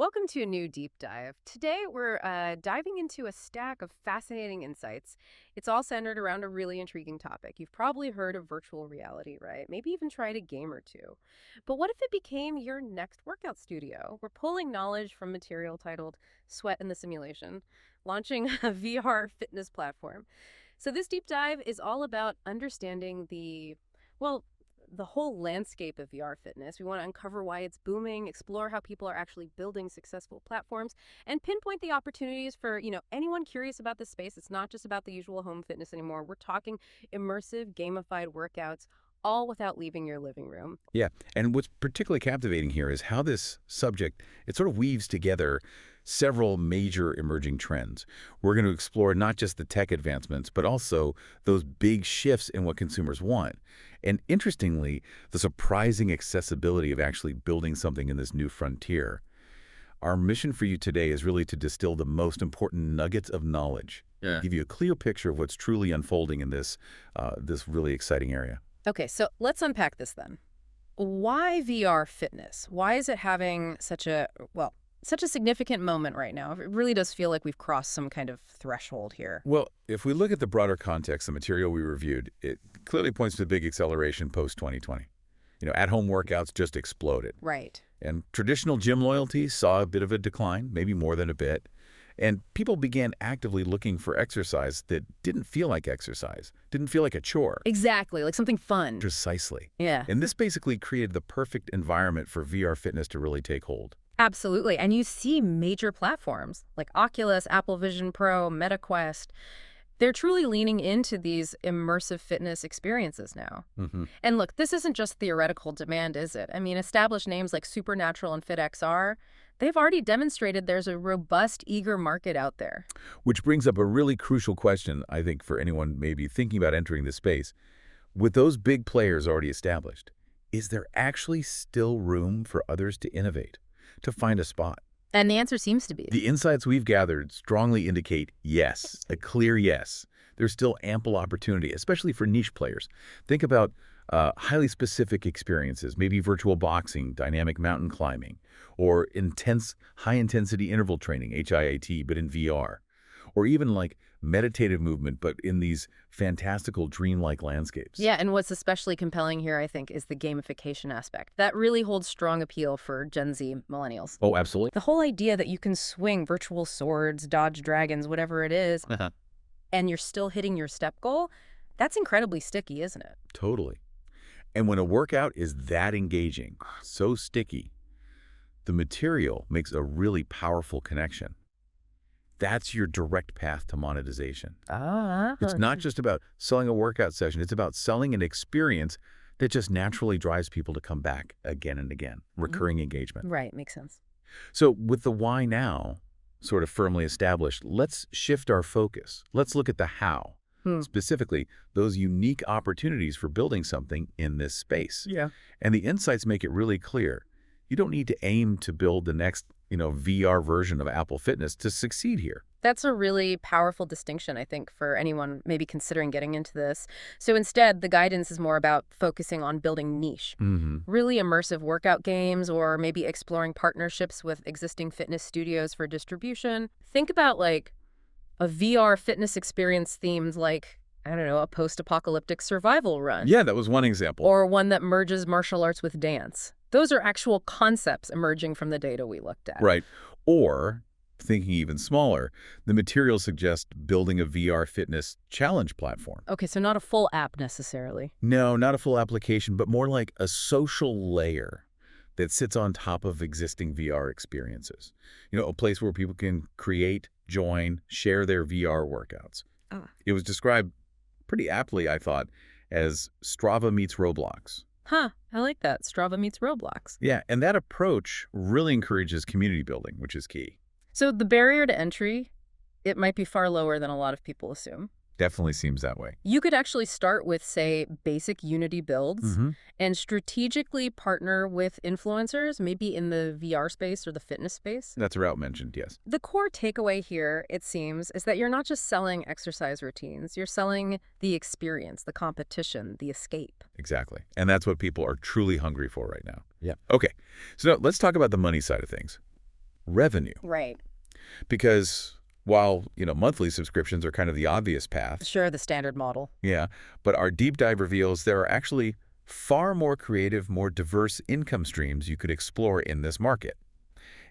Welcome to a new deep dive. Today, we're diving into a stack of fascinating insights. It's all centered around a really intriguing topic. You've probably heard of virtual reality, right? Maybe even tried a game or two. But what if it became your next workout studio? We're pulling knowledge from material titled Sweat in the Simulation, launching a VR fitness platform. So, this deep dive is all about understanding well, the whole landscape of VR fitness. We want to uncover why it's booming, explore how people are actually building successful platforms, and pinpoint the opportunities for, anyone curious about this space. It's not just about the usual home fitness anymore. We're talking immersive, gamified workouts, all without leaving your living room. Yeah, and what's particularly captivating here is how this subject, it sort of weaves together several major emerging trends. We're going to explore not just the tech advancements, but also those big shifts in what consumers want. And interestingly, the surprising accessibility of actually building something in this new frontier. Our mission for you today is really to distill the most important nuggets of knowledge, give you a clear picture of what's truly unfolding in this really exciting area. Okay, so let's unpack this then. Why VR fitness? Why is it having such a significant moment right now? It really does feel like we've crossed some kind of threshold here. Well, if we look at the broader context, the material we reviewed, it clearly points to the big acceleration post-2020. At-home workouts just exploded. Right. And traditional gym loyalty saw a bit of a decline, maybe more than a bit. And people began actively looking for exercise that didn't feel like exercise, didn't feel like a chore. Exactly, like something fun. Precisely. Yeah. And this basically created the perfect environment for VR fitness to really take hold. Absolutely. And you see major platforms like Oculus, Apple Vision Pro, MetaQuest. They're truly leaning into these immersive fitness experiences now. And look, this isn't just theoretical demand, is it? I mean, established names like Supernatural and FitXR, they've already demonstrated there's a robust, eager market out there. Which brings up a really crucial question, I think, for anyone maybe thinking about entering this space. With those big players already established, is there actually still room for others to innovate, to find a spot? And the answer seems to be. The insights we've gathered strongly indicate yes, a clear yes. There's still ample opportunity, especially for niche players. Think about highly specific experiences, maybe virtual boxing, dynamic mountain climbing, or intense, high-intensity interval training, HIIT, but in VR. Or even like meditative movement, but in these fantastical, dreamlike landscapes. Yeah, and what's especially compelling here, I think, is the gamification aspect. That really holds strong appeal for Gen Z millennials. Oh, absolutely. The whole idea that you can swing virtual swords, dodge dragons, whatever it is, and you're still hitting your step goal, that's incredibly sticky, isn't it? Totally. And when a workout is that engaging, so sticky, the material makes a really powerful connection. That's your direct path to monetization. It's not just about selling a workout session. It's about selling an experience that just naturally drives people to come back again and again. Recurring engagement. Right, makes sense. So with the why now sort of firmly established, let's shift our focus. Let's look at the how. Specifically, those unique opportunities for building something in this space. Yeah. And the insights make it really clear. You don't need to aim to build the next, VR version of Apple Fitness to succeed here. That's a really powerful distinction, I think, for anyone maybe considering getting into this. So instead, the guidance is more about focusing on building niche, really immersive workout games, or maybe exploring partnerships with existing fitness studios for distribution. Think about like a VR fitness experience themed like, I don't know, a post-apocalyptic survival run. Yeah, that was one example. Or one that merges martial arts with dance. Those are actual concepts emerging from the data we looked at. Right. Or, thinking even smaller, the materials suggest building a VR fitness challenge platform. Okay, so not a full app necessarily. No, not a full application, but more like a social layer that sits on top of existing VR experiences. A place where people can create, join, share their VR workouts. It was described pretty aptly, I thought, as Strava meets Roblox. I like that. Strava meets Roblox. Yeah, and that approach really encourages community building, which is key. So the barrier to entry, it might be far lower than a lot of people assume. Definitely seems that way. You could actually start with, say, basic Unity builds and strategically partner with influencers, maybe in the VR space or the fitness space. That's a route mentioned, yes. The core takeaway here, it seems, is that you're not just selling exercise routines. You're selling the experience, the competition, the escape. Exactly. And that's what people are truly hungry for right now. Yeah. Okay. So now let's talk about the money side of things. revenue. Right. Because while, monthly subscriptions are kind of the obvious path, Sure, the standard model. yeah, but our deep dive reveals there are actually far more creative, more diverse income streams you could explore in this market.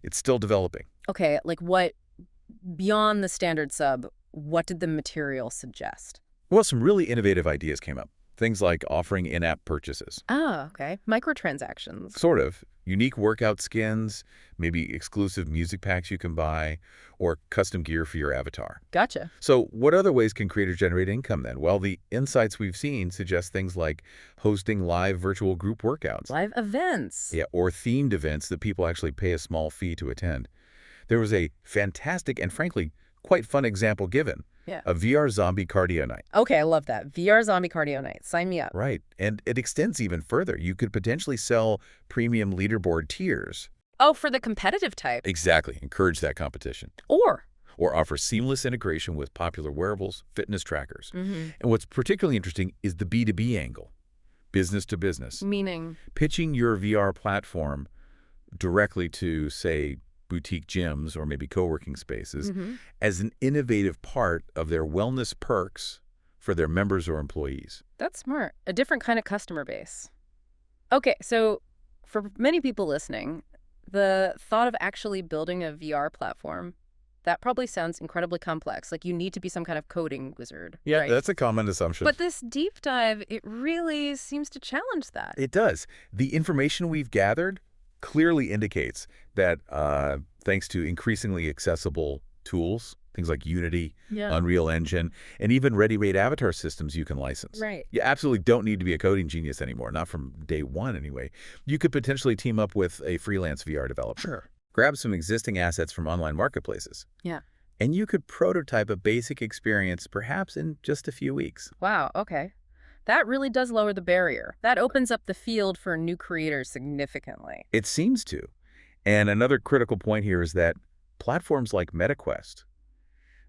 It's still developing. Okay, like what, beyond the standard sub, what did the material suggest? Well, some really innovative ideas came up. Things like offering in-app purchases. Ah, okay. Microtransactions. Sort of. Unique workout skins, maybe exclusive music packs you can buy, or custom gear for your avatar. Gotcha. So what other ways can creators generate income then? Well, the insights we've seen suggest things like hosting live virtual group workouts. Live events. Yeah, or themed events that people actually pay a small fee to attend. There was a fantastic and frankly quite fun example given. Yeah. A VR zombie cardio night. Okay, I love that. VR zombie cardio night. Sign me up. Right. And it extends even further. You could potentially sell premium leaderboard tiers. Oh, for the competitive type. Exactly. Encourage that competition. Or Offer seamless integration with popular wearables, fitness trackers. mm-hmm. And what's particularly interesting is the B2B angle. Business to business. Meaning? Pitching your VR platform directly to, say, boutique gyms or maybe co-working spaces Mm-hmm. as an innovative part of their wellness perks for their members or employees. That's smart. A different kind of customer base. Okay, so for many people listening, the thought of actually building a VR platform, that probably sounds incredibly complex. Like you need to be some kind of coding wizard. Yeah, right? that's a common assumption. But this deep dive, it really seems to challenge that. It does. The information we've gathered clearly indicates that thanks to increasingly accessible tools, things like Unity, Yeah. Unreal Engine, and even ready-made avatar systems you can license. Right. You absolutely don't need to be a coding genius anymore, not from day one anyway. You could potentially team up with a freelance VR developer. Sure. Grab some existing assets from online marketplaces. Yeah. And you could prototype a basic experience perhaps in just a few weeks. Wow, okay. That really does lower the barrier. That opens up the field for new creators significantly. It seems to. And another critical point here is that platforms like MetaQuest,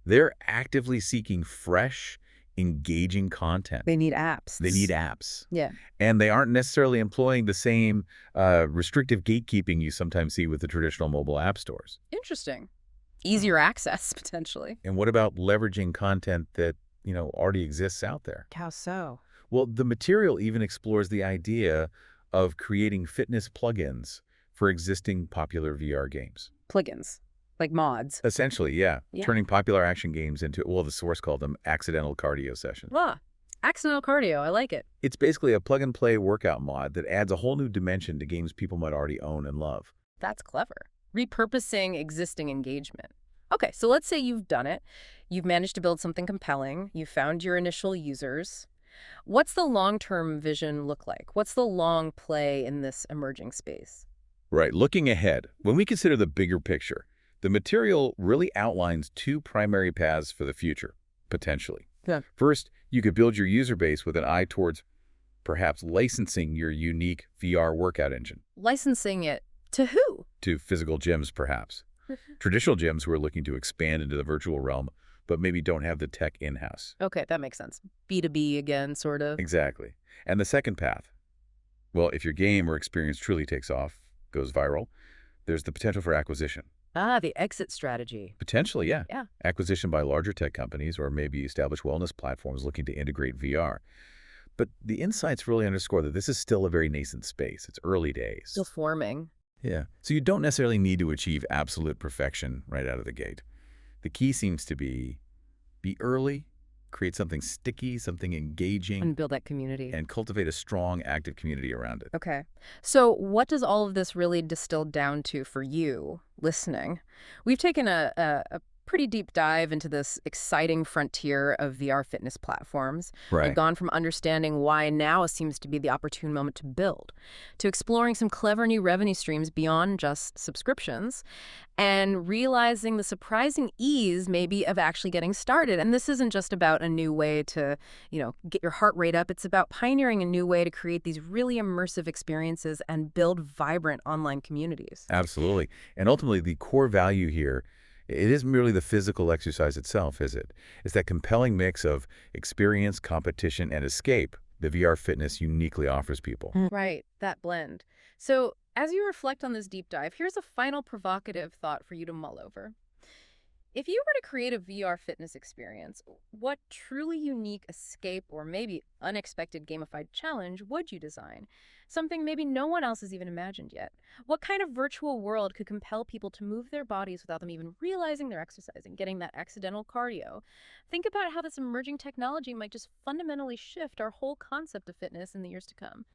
they're actively seeking fresh, engaging content. They need apps. They need apps. Yeah. And they aren't necessarily employing the same restrictive gatekeeping you sometimes see with the traditional mobile app stores. Interesting. Easier access, potentially. And what about leveraging content that, already exists out there? How so? Well, the material even explores the idea of creating fitness plugins for existing popular VR games. Plugins. Like mods. Essentially, yeah. Yeah. Turning popular action games into, well, the source called them accidental cardio sessions. Ah, accidental cardio. I like it. It's basically a plug-and-play workout mod that adds a whole new dimension to games people might already own and love. That's clever. Repurposing existing engagement. Okay, so let's say you've done it. You've managed to build something compelling. You found your initial users. What's the long-term vision look like? What's the long play in this emerging space? Right. Looking ahead, when we consider the bigger picture, the material really outlines two primary paths for the future, potentially. Yeah. First, you could build your user base with an eye towards perhaps licensing your unique VR workout engine. Licensing it to who? To physical gyms, perhaps. Traditional gyms who are looking to expand into the virtual realm, but maybe don't have the tech in-house. Okay, that makes sense. B2B again, sort of. Exactly. And the second path, well, if your game or experience truly takes off, goes viral, there's the potential for acquisition. Ah, the exit strategy. Potentially, yeah. Yeah. Acquisition by larger tech companies or maybe established wellness platforms looking to integrate VR. But the insights really underscore that this is still a very nascent space. It's early days. Still forming. Yeah. So you don't necessarily need to achieve absolute perfection right out of the gate. The key seems to be early, create something sticky, something engaging, And build that community. and cultivate a strong, active community around it. Okay. So what does all of this really distill down to for you listening? We've taken a pretty deep dive into this exciting frontier of VR fitness platforms. Right. And gone from understanding why now seems to be the opportune moment to build, to exploring some clever new revenue streams beyond just subscriptions, and realizing the surprising ease maybe of actually getting started. And this isn't just about a new way to, get your heart rate up. It's about pioneering a new way to create these really immersive experiences and build vibrant online communities. Absolutely. And ultimately, the core value here, it isn't merely the physical exercise itself, is it? It's that compelling mix of experience, competition, and escape the VR fitness uniquely offers people. Right, that blend. So As you reflect on this deep dive, here's a final provocative thought for you to mull over. If you were to create a VR fitness experience, what truly unique escape or maybe unexpected gamified challenge would you design? Something maybe no one else has even imagined yet. What kind of virtual world could compel people to move their bodies without them even realizing they're exercising, getting that accidental cardio? Think about how this emerging technology might just fundamentally shift our whole concept of fitness in the years to come.